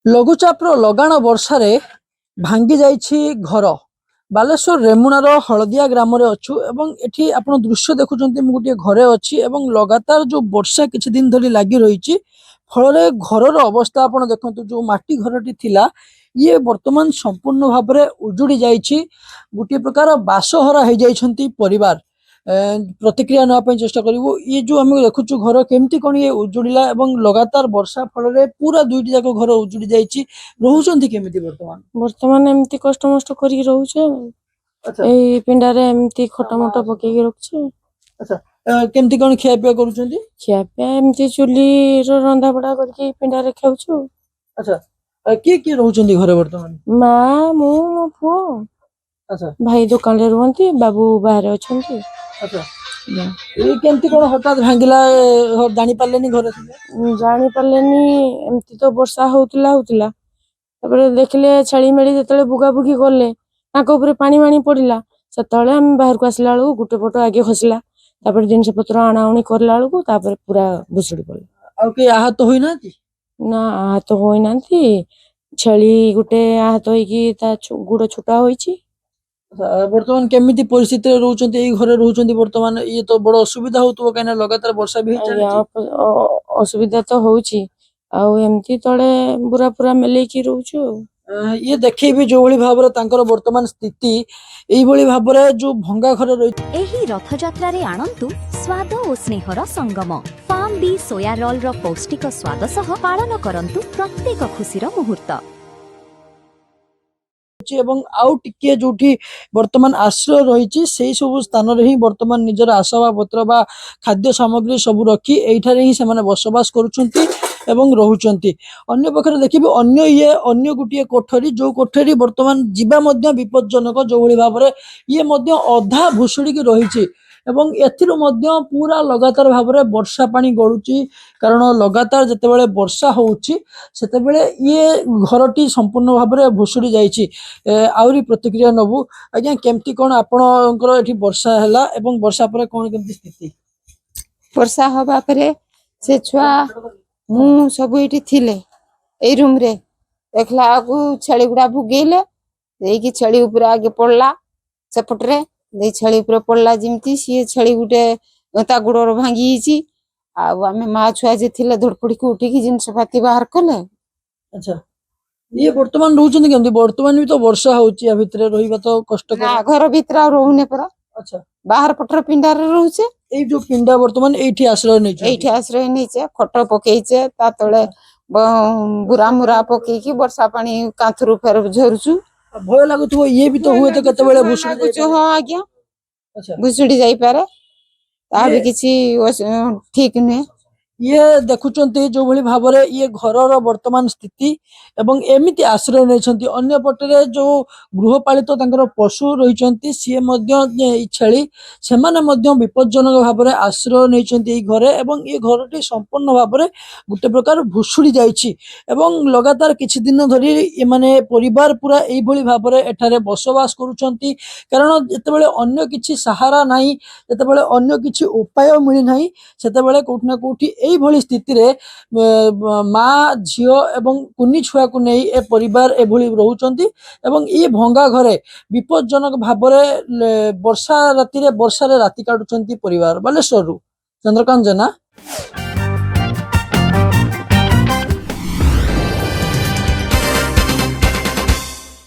ଲଘୁଚାପର ଲଗାଣ ବର୍ଷାରେ ଭାଙ୍ଗି ଯାଇଛି ଘର। ବାଲେଶ୍ୱର ରେମୁଣାର ହଳଦିଆ ଗ୍ରାମରେ ଅଛୁ ଏବଂ ଏଠି ଆପଣ ଦୃଶ୍ୟ ଦେଖୁଛନ୍ତି। ମୁଁ ଗୋଟିଏ ଘରେ ଅଛି ଏବଂ ଲଗାତାର ଯୋଉ ବର୍ଷା କିଛି ଦିନ ଧରି ଲାଗି ରହିଛି, ଫଳରେ ଘରର ଅବସ୍ଥା ଆପଣ ଦେଖନ୍ତୁ। ଯୋଉ ମାଟି ଘରଟି ଥିଲା, ଇଏ ବର୍ତ୍ତମାନ ସମ୍ପୂର୍ଣ୍ଣ ଭାବରେ ଉଜୁଡ଼ି ଯାଇଛି। ଗୋଟିଏ ପ୍ରକାର ବାସହରା ହେଇଯାଇଛନ୍ତି ପରିବାର। ପ୍ରତିକ୍ରିୟା ନେବା ପାଇଁ ଚେଷ୍ଟା କରିବୁ। ଇଏ ଯୋଉ ଆମେ ଦେଖୁଛୁ ଘର କେମିତି କଣ ଇଏ ଉଜୁଡ଼ିଲା ଏବଂ ଲଗାତାର ବର୍ଷା ଫଳରେ ପୁରା ଦୁଇଟି ଯାକ ଘର ଉଜୁଡ଼ି ଯାଇଛି। ରହୁଛନ୍ତି କେମିତି ବର୍ତ୍ତମାନ? ବର୍ତ୍ତମାନ ଏମିତି କଷ୍ଟମଷ୍ଟ କରିକି ରହୁଛୁ। ଆଚ୍ଛା ଏଇ ପିଣ୍ଡାରେ ଏମିତି ଖଟ ମଟ ପକେଇକି ରଖୁଛୁ। ଆଚ୍ଛା କେମିତି କଣ ଖିଆପିଆ କରୁଛନ୍ତି? ଖିଆପିଆ ଏମିତି ଚୁଲିର ରନ୍ଧା ବଢା କରିକି ପିଣ୍ଡାରେ ଖାଉଛୁ। ଆଚ୍ଛା କିଏ କିଏ ରହୁଛନ୍ତି ଘରେ ବର୍ତ୍ତମାନ? ମା, ମୁଁ, ମୋ ପୁଅ। ଆଚ୍ଛା ଭାଇ ଦୋକାନରେ ରୁହନ୍ତି, ବାବୁ ବାହାରେ ଅଛନ୍ତି। ଆଚ୍ଛା ଏଇ କେମିତି କଣ ହଠାତ୍ ଭାଙ୍ଗିଲା, ଜାଣି ପାରିଲେନି ଘରେ ଥିଲେ? ଜାଣି ପାରିଲେନି, ଏମିତି ତ ବର୍ଷା ହଉଥିଲା। ତାପରେ ଦେଖିଲେ ଛେଳି ମେଳି ଯେତେବେଳେ ବୁଗାବୁଗି କଲେ, ତାଙ୍କ ଉପରେ ପାଣି ମାଣି ପଡିଲା। ସେତେବେଳେ ଆମେ ବାହାରକୁ ଆସିଲା ବେଳକୁ ଗୋଟେ ପଟ ଆଗେ ଖସିଲା, ତାପରେ ଜିନିଷ ପତ୍ର ଆଣାଉଣି କରିଲା ବେଳକୁ ତାପରେ ପୁରା ଭୁଷୁଡି ପଡିଲା। ଆଉ କେହି ଆହତ ହୋଇନାହାନ୍ତି? ନା, ଆହତ ହୋଇନାହାନ୍ତି। ଛେଳି ଗୋଟେ ଆହତ ହେଇକି ତା ଗୋଡ ଛୋଟା ହୋଇଛି। ବର୍ତ୍ତମାନ କେମିତି ପରିସ୍ଥିତିରେ ରହୁଛନ୍ତି? ଏଇ ଘରେ ରହୁଛନ୍ତି ବର୍ତ୍ତମାନ। ଇଏ ତ ବଡ ଅସୁବିଧା ହଉଥିବ, କାହିଁକିନା ଲଗାତାର ବର୍ଷା ବି ହେଇ ଆଜ୍ଞା, ଚାଲିଛି। ଅସୁବିଧା ତ ହଉଛି। ଆଉ ଏମିତି ତଳେ ବୁରା ପୁରା ମେଲେଇକି ରହୁଛୁ ଆଉ। ଇଏ ଦେଖେଇବି ଯୋଉଭଳି ଭାବରେ ତାଙ୍କର ବର୍ତ୍ତମାନ ସ୍ଥିତି, ଏଇଭଳି ଭାବରେ ଯୋଉ ଭଙ୍ଗା ଘରେ ରହିଛି। ଏହି ରଥଯାତ୍ରାରେ ଆଣନ୍ତୁ ସ୍ୱାଦ ଓ ସ୍ନେହର ସଙ୍ଗମ। ଫାର୍ମ ବି ସୋୟା ରୋଲର ପୌଷ୍ଟିକ ସ୍ୱାଦ ସହ ପାଳନ କରନ୍ତୁ ପ୍ରତ୍ୟେକ ଖୁସିର ମୁହୂର୍ତ୍ତ। ଏବଂ ଆଉ ଟିକେ ଯୋଉଠି ବର୍ତ୍ତମାନ ଆଶ୍ରୟ ରହିଛି, ସେଇ ସବୁ ସ୍ଥାନରେ ହିଁ ବର୍ତ୍ତମାନ ନିଜର ଆସବାବପତ୍ର ବା ଖାଦ୍ୟ ସାମଗ୍ରୀ ସବୁ ରଖି ଏଇଠାରେ ହିଁ ସେମାନେ ବସବାସ କରୁଛନ୍ତି ଏବଂ ରହୁଛନ୍ତି। ଅନ୍ୟ ପକ୍ଷରେ ଦେଖିବି ଅନ୍ୟ ଗୋଟିଏ କୋଠରୀ, ଯୋଉ କୋଠରୀ ବର୍ତ୍ତମାନ ଯିବା ମଧ୍ୟ ବିପଜ୍ଜନକ। ଯୋଉଭଳି ଭାବରେ ଇଏ ମଧ୍ୟ ଅଧା ଭୁଷୁଡ଼ିକି ରହିଛି ଏବଂ ଏଥିରୁ ମଧ୍ୟ ପୁରା ଲଗାତାର ଭାବରେ ବର୍ଷା ପାଣି ଗଳୁଛି। କାରଣ ଲଗାତାର ଯେତେବେଳେ ବର୍ଷା ହଉଛି, ସେତେବେଳେ ଇଏ ଘରଟି ସମ୍ପୂର୍ଣ୍ଣ ଭାବରେ ଭୁଷୁଡ଼ି ଯାଇଛି। ଆହୁରି ପ୍ରତିକ୍ରିୟା ନବୁ। ଆଜ୍ଞା, କେମିତି କଣ ଆପଣଙ୍କର ଏଠି ବର୍ଷା ହେଲା ଏବଂ ବର୍ଷା ପରେ କଣ କେମିତି ସ୍ଥିତି? ବର୍ଷା ହବା ପରେ ସେ ଛୁଆ ମୁଁ ସବୁ ଏଠି ଥିଲେ ଏଇ ରୁମ ରେ, ଦେଖିଲା ବେଳକୁ ଛେଳି ଗୁଡା ଭୁଗେଇଲେ। ଦେଇକି ଛେଳି ଉପରେ ଆଗେ ପଡିଲା, ସେପଟରେ ଦେଇ ଛେଳି ଉପରେ ପଡିଲା। ଯେମିତି ସିଏ ଛେଳି ଗୋଟେ ତା ଗୋଡର ଭାଙ୍ଗି ଯାଇଛି। ଆଉ ଆମେ ମା ଛୁଆ ଯେ ଥିଲେ ଧଡ଼ପଡ଼ିକି ଉଠିକି ଜିନିଷ ପାତି ବାହାର କଲେ। ଆଚ୍ଛା, ଇଏ ବର୍ତ୍ତମାନ ରହୁଛନ୍ତି କେମିତି? ବର୍ତ୍ତମାନ ବି ତ ବର୍ଷା ହଉଛି, ୟା ଭିତରେ ରହିବା ତ କଷ୍ଟକର। ନା, ଘର ଭିତରେ ଆଉ ରହୁନି ପରା, ଆଚ୍ଛା, ବାହାର ପଟର ପିଣ୍ଡାରେ ରହୁଛେ। ଏଇ ଯୋଉ ପିଣ୍ଡା ବର୍ତ୍ତମାନ ଏଇଠି ଆଶ୍ରୟ ନେଇଛନ୍ତି? ଏଇଠି ଆଶ୍ରୟ ନେଇଛେ, ଖଟ ପକେଇଛେ, ତା ତଳେ ବୁରା ମୁରା ପକେଇକି ବର୍ଷା ପାଣି କାନ୍ଥରୁ ଫେର ଝରୁଛୁ। ଭୟ ଲାଗୁଥିବ, ଇଏ ବି ତ ହୁଏତ କେତେବେଳେ ଭୁଷୁଡ଼ି ଯାଇପାରେ। ହଁ ଆଜ୍ଞା, ଆଚ୍ଛା, ଭୁଷୁଡି ଯାଇପାରେ। ତା ବି କିଛି ଠିକ ନୁହେଁ। ଇଏ ଦେଖୁଛନ୍ତି ଯୋଉଭଳି ଭାବରେ ଇଏ ଘରର ବର୍ତ୍ତମାନ ସ୍ଥିତି ଏବଂ ଏମିତି ଆଶ୍ରୟ ନେଇଛନ୍ତି। ଅନ୍ୟ ପଟରେ ଯୋଉ ଗୃହପାଳିତ ତାଙ୍କର ପଶୁ ରହିଛନ୍ତି, ସିଏ ମଧ୍ୟ ଛେଳି, ସେମାନେ ମଧ୍ୟ ବିପଜ୍ଜନକ ଭାବରେ ଆଶ୍ରୟ ନେଇଛନ୍ତି ଏଇ ଘରେ ଏବଂ ଏ ଘରଟି ସମ୍ପୂର୍ଣ୍ଣ ଭାବରେ ଗୋଟେ ପ୍ରକାର ଭୁଷୁଡ଼ି ଯାଇଛି ଏବଂ ଲଗାତାର କିଛି ଦିନ ଧରି ଏମାନେ ପରିବାର ପୁରା ଏଇଭଳି ଭାବରେ ଏଠାରେ ବସବାସ କରୁଛନ୍ତି। କାରଣ ଯେତେବେଳେ ଅନ୍ୟ କିଛି ସାହାରା ନାହିଁ, ଯେତେବେଳେ ଅନ୍ୟ କିଛି ଉପାୟ ମିଳିନାହିଁ, ସେତେବେଳେ କୋଉଠି ନା କୋଉଠି ଏଇଭଳି ସ୍ଥିତିରେ ମା, ଝିଅ ଏବଂ କୁନି ଛୁଆକୁ ନେଇ ଏ ପରିବାର ଏଭଳି ରହୁଛନ୍ତି ଏବଂ ଏ ଭଙ୍ଗା ଘରେ ବିପଜ୍ଜନକ ଭାବରେ ବର୍ଷାରେ ରାତି କାଟୁଛନ୍ତି ପରିବାର। ବାଲେଶ୍ୱରରୁ ଚନ୍ଦ୍ରକାନ୍ତ ଜେନା।